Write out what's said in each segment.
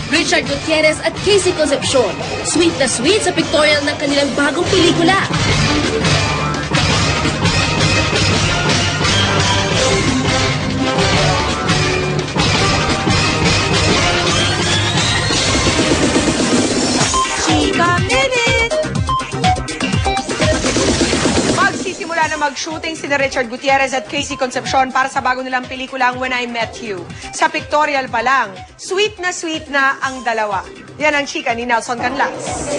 Richard Gutierrez at Casey Concepcion, sweet na sweet sa pictorial ng kanilang bagong pelikula. Magsisimula na mag-shooting sina Richard Gutierrez at Casey Concepcion para sa bago nilang pelikulang When I Met You. Sa pictorial pa lang, sweet na ang dalawa. Yan ang chika ni Nelson Canlas.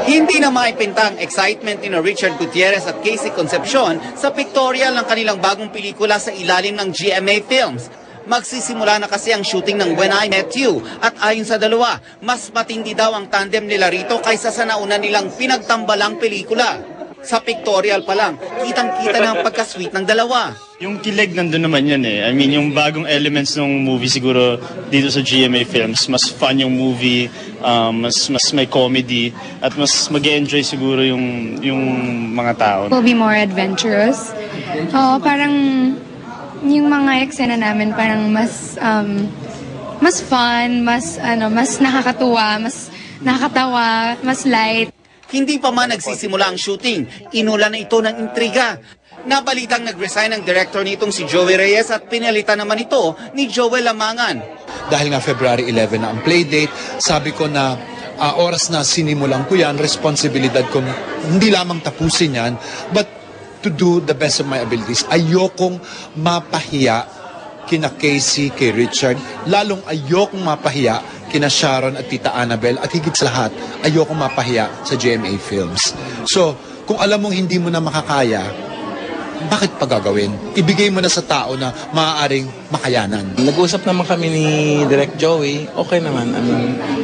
Hindi na maipinta ang excitement ni Richard Gutierrez at Casey Concepcion sa pictorial ng kanilang bagong pelikula sa ilalim ng GMA Films. Magsisimula na kasi ang shooting ng When I Met You at ayon sa dalawa, mas matindi daw ang tandem nila rito kaysa sa nauna nilang pinagtambalang pelikula. Sa pictorial pa lang, kitang-kita na ang pagka-sweet ng dalawa. Yung kilig nandun naman yan eh. I mean, yung bagong elements ng movie siguro dito sa GMA Films, mas fun yung movie, mas may comedy, at mas mag-enjoy siguro yung mga tao. Will be more adventurous. Parang yung mga eksena namin parang mas fun, mas nakakatuwa, mas nakakatawa, mas light. Hindi pa man nagsisimula ang shooting, inulan na ito ng intriga. Nabalitang nag-resign ang director nitong si Joey Reyes at pinalitan naman ito ni Joel Lamangan. Dahil nga February 11 na ang playdate, sabi ko na oras na sinimulan ko yan, responsibilidad ko hindi lamang tapusin yan, but to do the best of my abilities. Ayokong mapahiya kina Casey, kay Richard, lalong ayokong mapahiya kina Sharon at Tita Annabel, at higit sa lahat, ayokong mapahiya sa GMA Films. So, kung alam mong hindi mo na makakaya, bakit pa gagawin? Ibigay mo na sa tao na maaaring makayanan. Nag-usap naman kami ni Direk Joey, okay naman,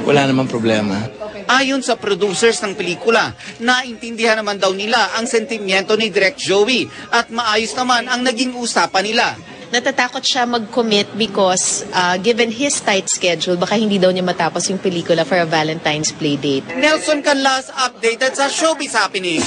wala naman problema. Ayon sa producers ng pelikula, naintindihan naman daw nila ang sentimiento ni Direk Joey at maayos naman ang naging usapan nila. Natatakot siya mag-commit because given his tight schedule, baka hindi daw niya matapos yung pelikula for a Valentine's Playdate. Nelson Canlas updated sa Showbiz Happening.